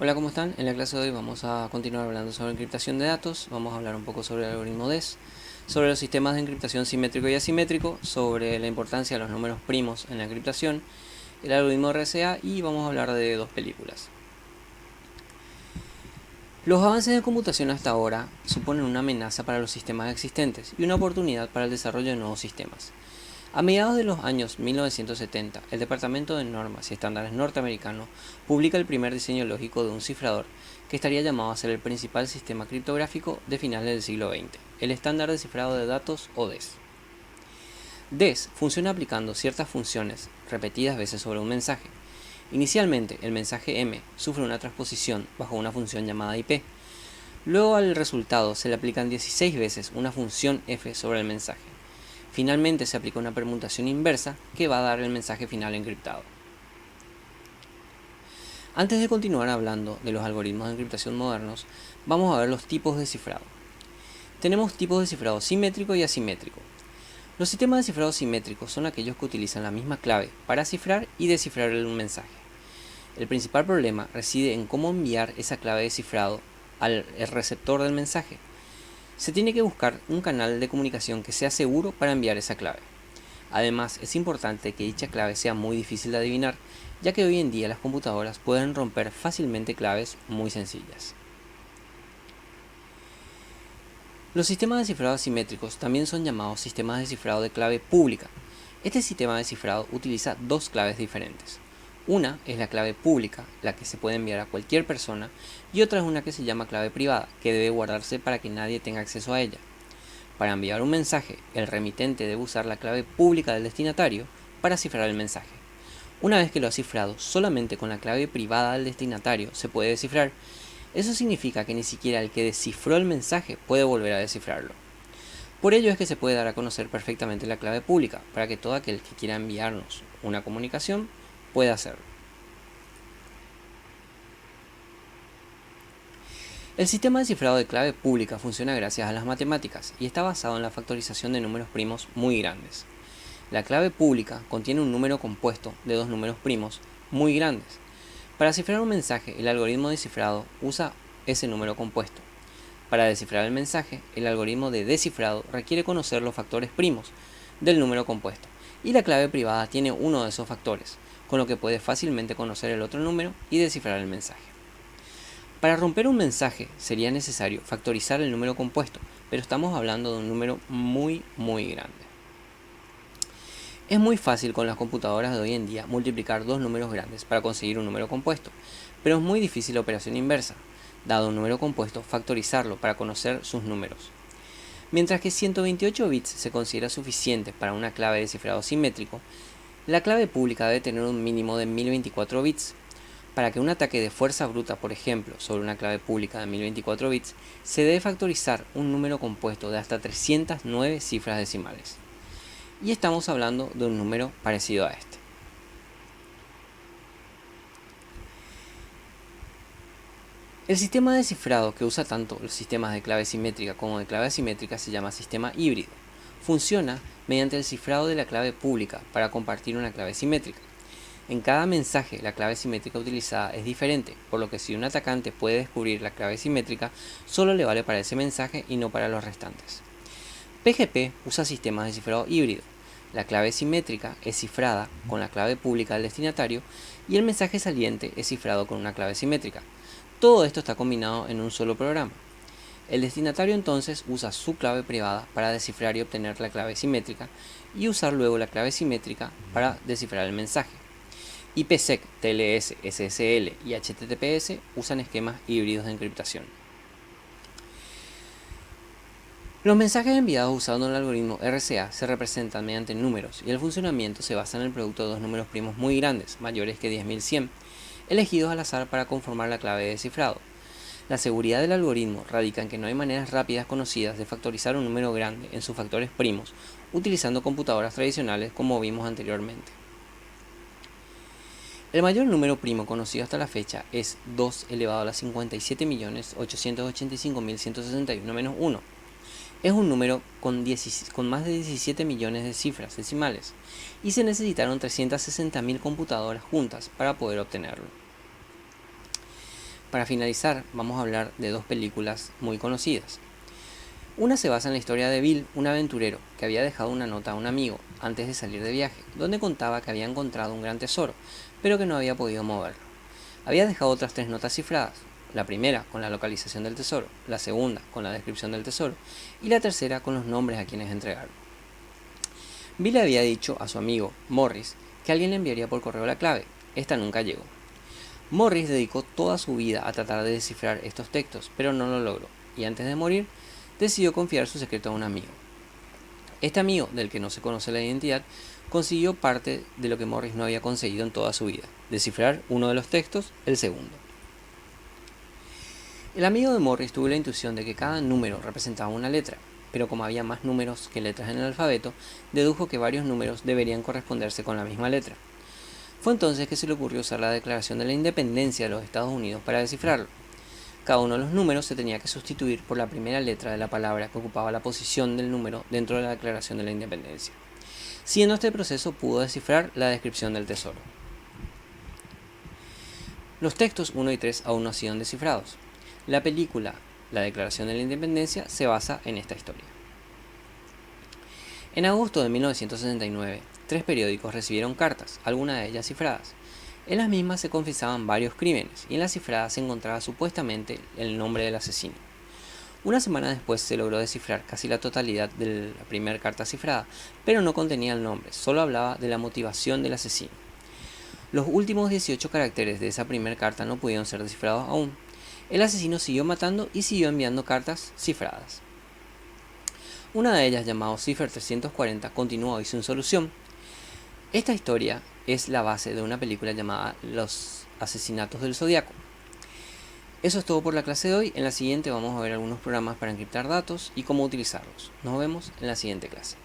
Hola, ¿cómo están? En la clase de hoy vamos a continuar hablando sobre encriptación de datos, vamos a hablar un poco sobre el algoritmo DES, sobre los sistemas de encriptación simétrico y asimétrico, sobre la importancia de los números primos en la encriptación, el algoritmo RSA y vamos a hablar de dos películas. Los avances de computación hasta ahora suponen una amenaza para los sistemas existentes y una oportunidad para el desarrollo de nuevos sistemas. A mediados de los años 1970, el Departamento de Normas y Estándares norteamericano publica el primer diseño lógico de un cifrador que estaría llamado a ser el principal sistema criptográfico de finales del siglo XX, el estándar de cifrado de datos o DES. DES funciona aplicando ciertas funciones repetidas veces sobre un mensaje. Inicialmente, el mensaje M sufre una transposición bajo una función llamada IP. Luego al resultado se le aplican 16 veces una función F sobre el mensaje. Finalmente se aplica una permutación inversa que va a dar el mensaje final encriptado. Antes de continuar hablando de los algoritmos de encriptación modernos, vamos a ver los tipos de cifrado. Tenemos tipos de cifrado simétrico y asimétrico. Los sistemas de cifrado simétricos son aquellos que utilizan la misma clave para cifrar y descifrar un mensaje. El principal problema reside en cómo enviar esa clave de cifrado al receptor del mensaje. Se tiene que buscar un canal de comunicación que sea seguro para enviar esa clave. Además, es importante que dicha clave sea muy difícil de adivinar, ya que hoy en día las computadoras pueden romper fácilmente claves muy sencillas. Los sistemas de cifrado asimétricos también son llamados sistemas de cifrado de clave pública. Este sistema de cifrado utiliza dos claves diferentes. Una es la clave pública, la que se puede enviar a cualquier persona, y otra es una que se llama clave privada, que debe guardarse para que nadie tenga acceso a ella. Para enviar un mensaje, el remitente debe usar la clave pública del destinatario para cifrar el mensaje. Una vez que lo ha cifrado, solamente con la clave privada del destinatario se puede descifrar. Eso significa que ni siquiera el que descifró el mensaje puede volver a descifrarlo. Por ello es que se puede dar a conocer perfectamente la clave pública, para que todo aquel que quiera enviarnos una comunicación pueda hacerlo. El sistema de cifrado de clave pública funciona gracias a las matemáticas y está basado en la factorización de números primos muy grandes. La clave pública contiene un número compuesto de dos números primos muy grandes. Para cifrar un mensaje, el algoritmo de cifrado usa ese número compuesto. Para descifrar el mensaje, el algoritmo de descifrado requiere conocer los factores primos del número compuesto, y la clave privada tiene uno de esos factores, con lo que puede fácilmente conocer el otro número y descifrar el mensaje. Para romper un mensaje sería necesario factorizar el número compuesto, pero estamos hablando de un número muy grande. Es muy fácil con las computadoras de hoy en día multiplicar dos números grandes para conseguir un número compuesto, pero es muy difícil la operación inversa, dado un número compuesto, factorizarlo para conocer sus números. Mientras que 128 bits se considera suficiente para una clave de cifrado simétrico, la clave pública debe tener un mínimo de 1024 bits. Para que un ataque de fuerza bruta, por ejemplo, sobre una clave pública de 1024 bits, se debe factorizar un número compuesto de hasta 309 cifras decimales. Y estamos hablando de un número parecido a este. El sistema de cifrado que usa tanto los sistemas de clave simétrica como de clave asimétrica se llama sistema híbrido. Funciona mediante el cifrado de la clave pública para compartir una clave simétrica. En cada mensaje, la clave simétrica utilizada es diferente, por lo que si un atacante puede descubrir la clave simétrica, solo le vale para ese mensaje y no para los restantes. PGP usa sistemas de cifrado híbrido. La clave simétrica es cifrada con la clave pública del destinatario y el mensaje saliente es cifrado con una clave simétrica. Todo esto está combinado en un solo programa. El destinatario entonces usa su clave privada para descifrar y obtener la clave simétrica y usar luego la clave simétrica para descifrar el mensaje. IPsec, TLS, SSL y HTTPS usan esquemas híbridos de encriptación. Los mensajes enviados usando el algoritmo RSA se representan mediante números y el funcionamiento se basa en el producto de dos números primos muy grandes, mayores que 10.100, elegidos al azar para conformar la clave de descifrado. La seguridad del algoritmo radica en que no hay maneras rápidas conocidas de factorizar un número grande en sus factores primos utilizando computadoras tradicionales como vimos anteriormente. El mayor número primo conocido hasta la fecha es 2 elevado a la 57.885.161 menos 1. Es un número con más de 17 millones de cifras decimales y se necesitaron 360.000 computadoras juntas para poder obtenerlo. Para finalizar, vamos a hablar de dos películas muy conocidas. Una se basa en la historia de Bill, un aventurero que había dejado una nota a un amigo antes de salir de viaje, donde contaba que había encontrado un gran tesoro, pero que no había podido moverlo. Había dejado otras 3 notas cifradas, la primera con la localización del tesoro, la segunda con la descripción del tesoro y la tercera con los nombres a quienes entregarlo. Bill le había dicho a su amigo, Morris, que alguien le enviaría por correo la clave. Esta nunca llegó. Morris dedicó toda su vida a tratar de descifrar estos textos, pero no lo logró, y antes de morir, decidió confiar su secreto a un amigo. Este amigo, del que no se conoce la identidad, consiguió parte de lo que Morris no había conseguido en toda su vida, descifrar uno de los textos, el segundo. El amigo de Morris tuvo la intuición de que cada número representaba una letra, pero como había más números que letras en el alfabeto, dedujo que varios números deberían corresponderse con la misma letra. Fue entonces que se le ocurrió usar la Declaración de la Independencia de los Estados Unidos para descifrarlo. Cada uno de los números se tenía que sustituir por la primera letra de la palabra que ocupaba la posición del número dentro de la Declaración de la Independencia. Siguiendo este proceso pudo descifrar la descripción del tesoro. Los textos 1 y 3 aún no han sido descifrados. La película La Declaración de la Independencia se basa en esta historia. En agosto de 1969, 3 periódicos recibieron cartas, algunas de ellas cifradas. En las mismas se confesaban varios crímenes y en las cifradas se encontraba supuestamente el nombre del asesino. Una semana después se logró descifrar casi la totalidad de la primera carta cifrada, pero no contenía el nombre, solo hablaba de la motivación del asesino. Los últimos 18 caracteres de esa primera carta no pudieron ser descifrados aún. El asesino siguió matando y siguió enviando cartas cifradas. Una de ellas, llamada Cipher 340, continuó hoy sin solución. Esta historia es la base de una película llamada Los Asesinatos del Zodiaco. Eso es todo por la clase de hoy. En la siguiente vamos a ver algunos programas para encriptar datos y cómo utilizarlos. Nos vemos en la siguiente clase.